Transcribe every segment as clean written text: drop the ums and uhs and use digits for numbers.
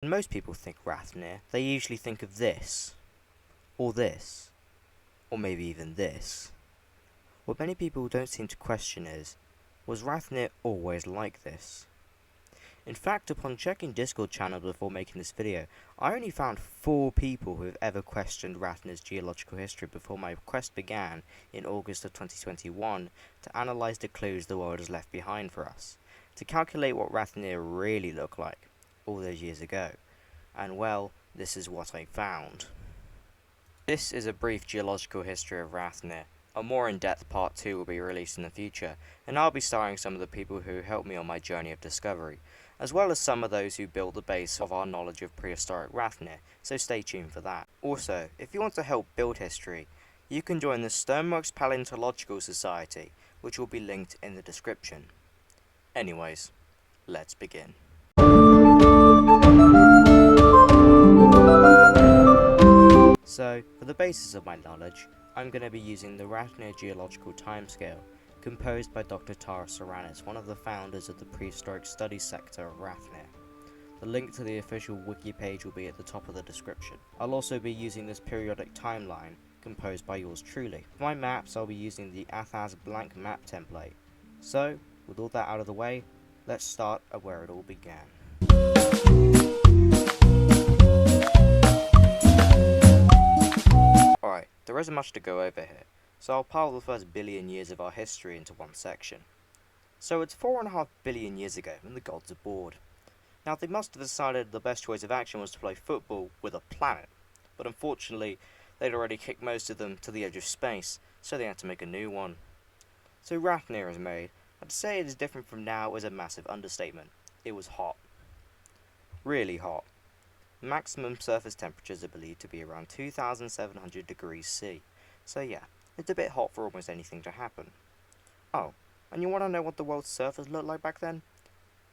When most people think Rathnir, they usually think of this, or maybe even this. What many people don't seem to question is, was Rathnir always like this? In fact, upon checking Discord channel before making this video, I only found 4 people who have ever questioned Rathnir's geological history before my quest began in August of 2021 to analyse the clues the world has left behind for us, to calculate what Rathnir really looked like all those years ago. And well, this is what I found. This is a brief geological history of Rathnir. A more in-depth part 2 will be released in the future, and I'll be starring some of the people who helped me on my journey of discovery, as well as some of those who built the base of our knowledge of prehistoric Rathnir, so stay tuned for that. Also, if you want to help build history, you can join the Toney Palaeontological Society, which will be linked in the description. Anyways, let's begin. So, for the basis of my knowledge, I'm going to be using the Rathnir geological timescale, composed by Dr. Tara Saranis, one of the founders of the prehistoric studies sector of Rathnir. The link to the official wiki page will be at the top of the description. I'll also be using this periodic timeline, composed by yours truly. For my maps, I'll be using the Athas blank map template. So, with all that out of the way, let's start at where it all began. Alright, there isn't much to go over here, so I'll pile the first billion years of our history into one section. So it's 4.5 billion years ago when the gods are bored. Now they must have decided the best choice of action was to play football with a planet, but unfortunately they'd already kicked most of them to the edge of space, so they had to make a new one. So Rathnir is made, and to say it is different from now is a massive understatement. It was hot. Really hot. Maximum surface temperatures are believed to be around 2,700 degrees C, so yeah, it's a bit hot for almost anything to happen. Oh, and you want to know what the world's surface looked like back then?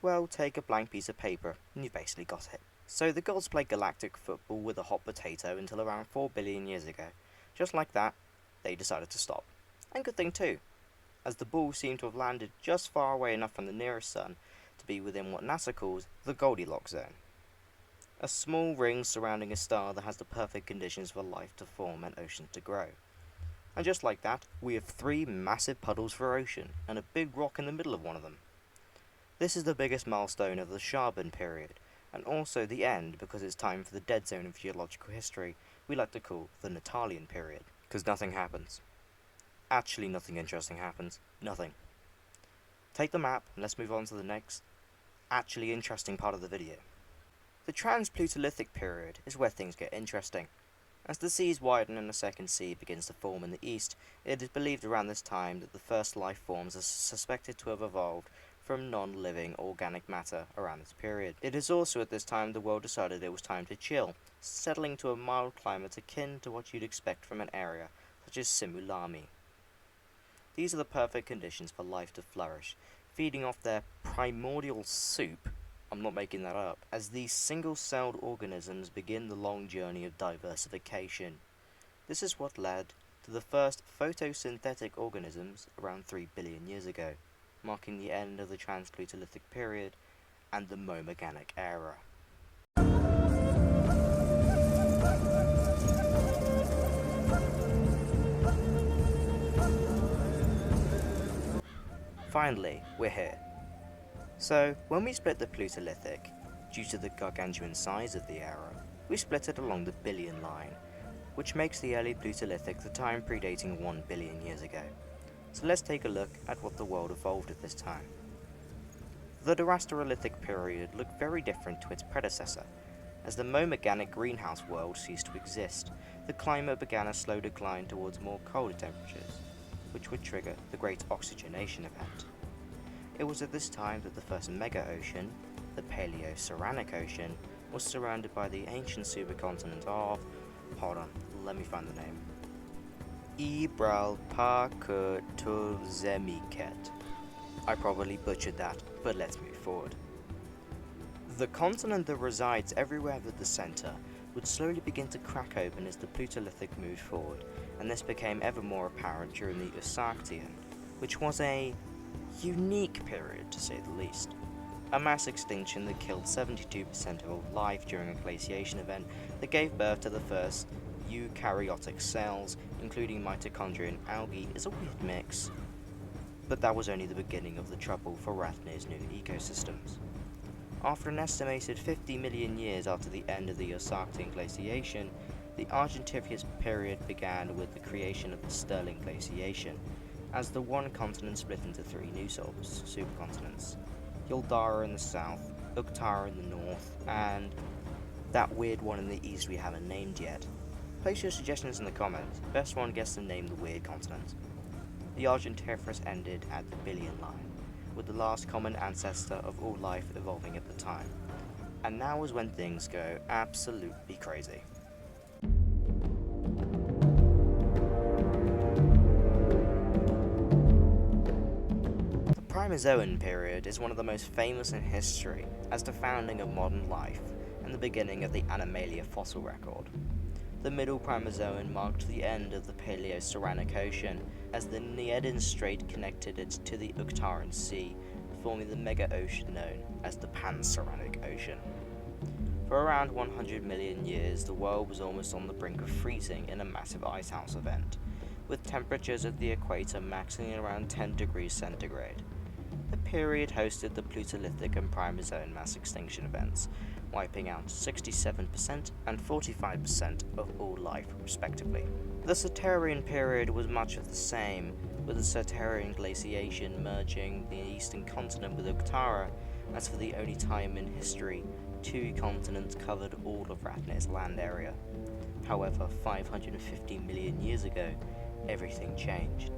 Well, take a blank piece of paper, and you've basically got it. So the gods played galactic football with a hot potato until around 4 billion years ago. Just like that, they decided to stop. And good thing too, as the ball seemed to have landed just far away enough from the nearest sun to be within what NASA calls the Goldilocks zone. A small ring surrounding a star that has the perfect conditions for life to form and oceans to grow. And just like that, we have 3 massive puddles for ocean, and a big rock in the middle of one of them. This is the biggest milestone of the Shaban period, and also the end because it's time for the dead zone of geological history we like to call the Natalian period. Because nothing happens. Actually nothing interesting happens. Nothing. Take the map, and let's move on to the next, actually interesting part of the video. The Plutolithic period is where things get interesting. As the seas widen and a second sea begins to form in the east, it is believed around this time that the first life forms are suspected to have evolved from non-living organic matter around this period. It is also at this time the world decided it was time to chill, settling to a mild climate akin to what you'd expect from an area such as Simulami. These are the perfect conditions for life to flourish, feeding off their primordial soup, I'm not making that up, as these single-celled organisms begin the long journey of diversification. This is what led to the first photosynthetic organisms around 3 billion years ago, marking the end of the Plutolithic period and the Momaganic Era. Finally, we're here. So, when we split the Plutolithic, due to the gargantuan size of the era, we split it along the billion line, which makes the early Plutolithic the time predating 1 billion years ago. So let's take a look at what the world evolved at this time. The Durasterolithic period looked very different to its predecessor. As the Momaganic greenhouse world ceased to exist, the climate began a slow decline towards more colder temperatures, which would trigger the Great Oxygenation Event. It was at this time that the first mega-ocean, the Paleoceranic Ocean, was surrounded by the ancient supercontinent of... hold on, let me find the name. Ibralpakutuzemiket. I probably butchered that, but let's move forward. The continent that resides everywhere but the centre would slowly begin to crack open as the Plutolithic moved forward, and this became ever more apparent during the Usarctian, which was a unique period to say the least. a mass extinction that killed 72% of all life during a glaciation event that gave birth to the first eukaryotic cells, including mitochondria and algae, is a weird mix. But that was only the beginning of the trouble for Rathnir's new ecosystems. After an estimated 50 million years after the end of the Osarctian glaciation, the Argentiferous period began with the creation of the Stirling glaciation, as the one continent split into three new supercontinents: Yuldara in the south, Uktara in the north, and that weird one in the east we haven't named yet. Place your suggestions in the comments. Best one gets to name the weird continent. The Argentiferous ended at the billion line, with the last common ancestor of all life evolving at the time. And now is when things go absolutely crazy. The Promesoan period is one of the most famous in history as the founding of modern life and the beginning of the Animalia fossil record. The Middle Promesoan marked the end of the Paleoceranic Ocean, as the Needin Strait connected it to the Uktaran Sea, forming the mega-ocean known as the Panceranic Ocean. For around 100 million years, the world was almost on the brink of freezing in a massive icehouse event, with temperatures at the equator maxing around 10 degrees centigrade. The period hosted the Plutolithic and Promesoan mass extinction events, wiping out 67% and 45% of all life, respectively. The Saturnian period was much of the same, with the Saturnian glaciation merging the eastern continent with Uktara, as for the only time in history, two continents covered all of Rathnir's land area. However, 550 million years ago, everything changed.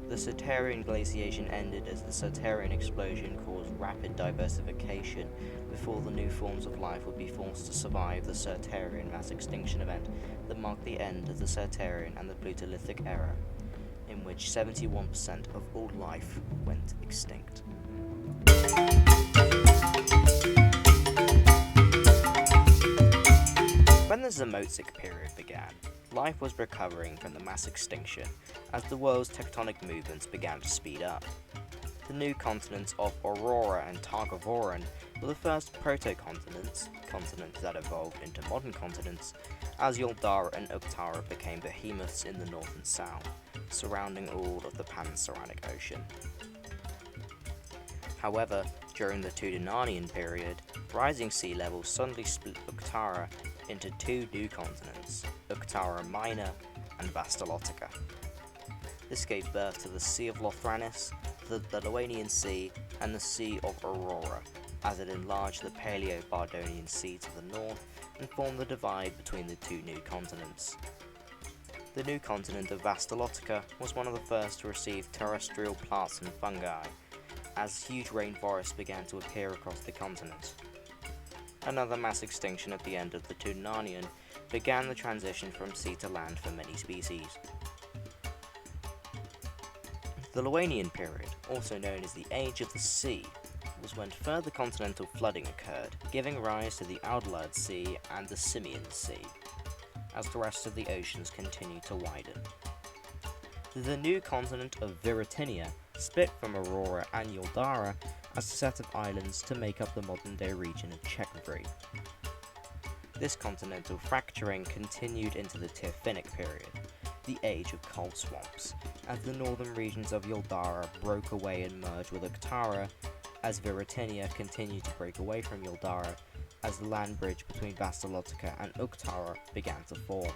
The Saturnian glaciation ended as the Saturnian explosion caused rapid diversification before the new forms of life would be forced to survive the Saturnian mass extinction event that marked the end of the Saturnian and the Plutolithic Era, in which 71% of all life went extinct. When the Neomesolithic period began, life was recovering from the mass extinction as the world's tectonic movements began to speed up. The new continents of Aurora and Targovoran were the first proto-continents, continents that evolved into modern continents, as Yuldara and Uktara became behemoths in the north and south, surrounding all of the Panceranic Ocean. However, during the Teutonanian period, rising sea levels suddenly split Uktara into two new continents, Uktara Minor and Vastalotica. This gave birth to the Sea of Lothranis, the Lithuanian Sea, and the Sea of Aurora, as it enlarged the Paleo-Bardonian Sea to the north and formed the divide between the two new continents. The new continent of Vastalotica was one of the first to receive terrestrial plants and fungi, as huge rainforests began to appear across the continent. Another mass extinction at the end of the Teutonanian began the transition from sea to land for many species. The Lithuanian period, also known as the Age of the Sea, was when further continental flooding occurred, giving rise to the Aldelard Sea and the Simian Sea, as the rest of the oceans continued to widen. The new continent of Viridiana split from Aurora and Yuldara as a set of islands to make up the modern-day region of Czechoslovakia. This continental fracturing continued into the Tyrfinic period, the age of cold swamps, as the northern regions of Yuldara broke away and merged with Uktara, as Viridiana continued to break away from Yuldara, as the land bridge between Vastalotica and Uktara began to form.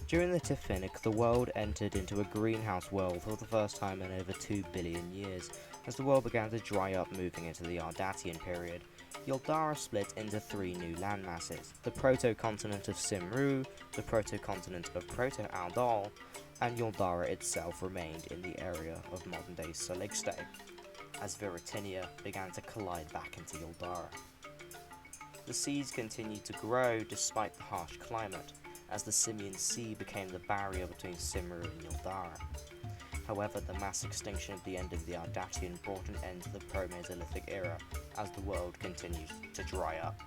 During the Tyrfinic, the world entered into a greenhouse world for the first time in over 2 billion years, as the world began to dry up moving into the Ardatian period. Yuldara split into three new landmasses: the proto-continent of Simru, the proto-continent of Proto-Aldal, and Yuldara itself remained in the area of modern-day Saligste, as Viridiana began to collide back into Yuldara. The seas continued to grow despite the harsh climate, as the Simian Sea became the barrier between Simru and Yuldara. However, the mass extinction at the end of the Ardatian brought an end to the Promesolithic Era, as the world continued to dry up.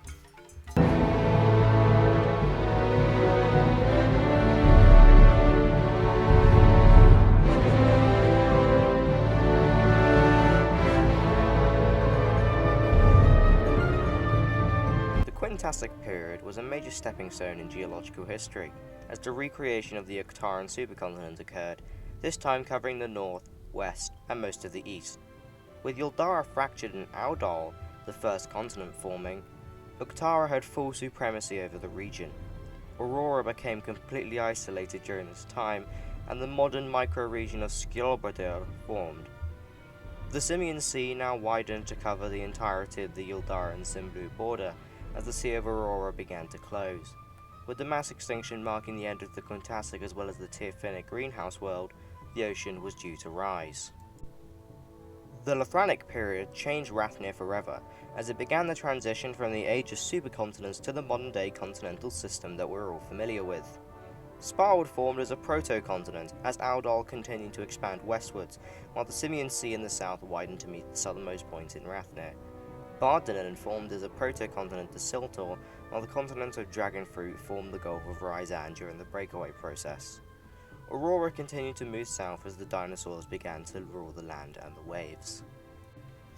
Cretacic period was a major stepping stone in geological history, as the recreation of the Octaran supercontinent occurred, this time covering the north, west, and most of the east. With Yildara fractured and Audal, the first continent, forming, Octara had full supremacy over the region. Aurora became completely isolated during this time, and the modern microregion of Skjolbredr formed. The Simian Sea now widened to cover the entirety of the Yildara and Simblue border, as the Sea of Aurora began to close. With the mass extinction marking the end of the Cretacic as well as the Tyrfinic greenhouse world, the ocean was due to rise. The Lathranic period changed Rathnir forever, as it began the transition from the age of supercontinents to the modern-day continental system that we're all familiar with. Sparwood formed as a proto-continent, as Audal continued to expand westwards, while the Simian Sea in the south widened to meet the southernmost point in Rathnir. Bardonia formed as a proto-continent to Siltor, while the continent of Dragonfruit formed the Gulf of Ryzan during the breakaway process. Aurora continued to move south as the dinosaurs began to rule the land and the waves.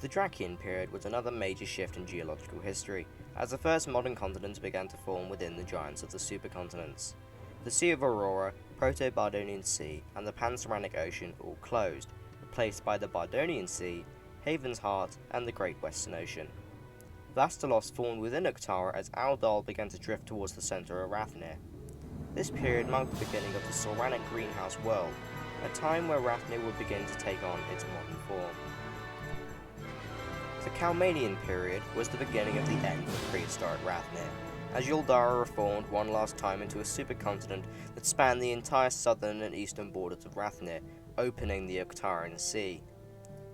The Dracian period was another major shift in geological history, as the first modern continents began to form within the giants of the supercontinents. The Sea of Aurora, Proto-Bardonian Sea, and the Panceranic Ocean all closed, replaced by the Bardonian Sea, Haven's Heart, and the Great Western Ocean. Vastalos formed within Octara as Audal began to drift towards the centre of Rathnir. This period marked the beginning of the Soranic greenhouse world, a time where Rathnir would begin to take on its modern form. The Calmanian period was the beginning of the end of prehistoric Rathnir, as Yildara reformed one last time into a supercontinent that spanned the entire southern and eastern borders of Rathnir, opening the Octaran Sea.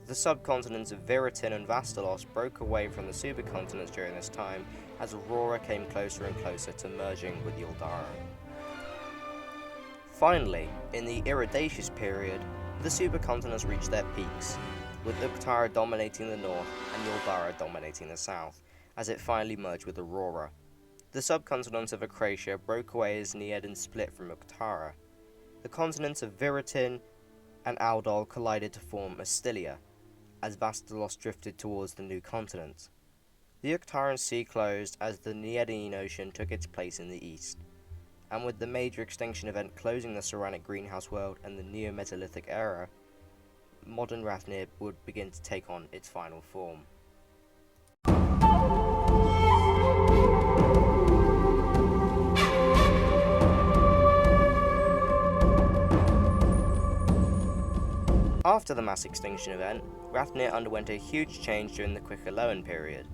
The subcontinents of Viritin and Vastalos broke away from the supercontinents during this time, as Aurora came closer and closer to merging with Yildara. Finally, in the Iridaceous period, the supercontinents reached their peaks, with Octara dominating the north and Yildara dominating the south, as it finally merged with Aurora. The subcontinent of Acracia broke away as Needin split from Octara. The continents of Viritin and Audal collided to form Astilia, as Vastalos drifted towards the new continent. The Octaran Sea closed as the Needin Ocean took its place in the east, and with the major extinction event closing the Soranic greenhouse world and the Neomesolithic Era, modern Rathnir would begin to take on its final form. After the mass extinction event, Rathnir underwent a huge change during the Quiqualoan period.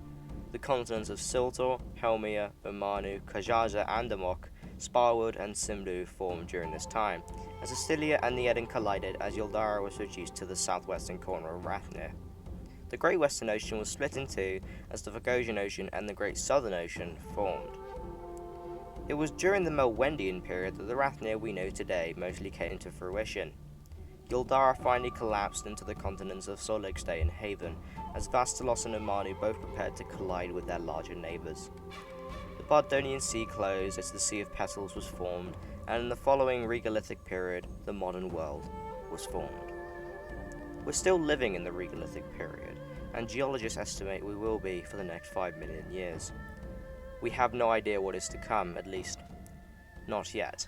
The continents of Siltor, Helmia, Umanu, Kajaja, and Amok, Sparwood, and Simlu formed during this time, as Astilia and Needin collided as Yildara was reduced to the southwestern corner of Rathnir. The Great Western Ocean was split in two as the Vogosian Ocean and the Great Southern Ocean formed. It was during the Melwendian period that the Rathnir we know today mostly came into fruition. Yildara finally collapsed into the continents of Soligste and Haven, as Vastalos and Umanu both prepared to collide with their larger neighbours. The Bardonian Sea closed as the Sea of Petals was formed, and in the following regolithic period, the modern world was formed. We're still living in the regolithic period, and geologists estimate we will be for the next 5 million years. We have no idea what is to come, at least not yet.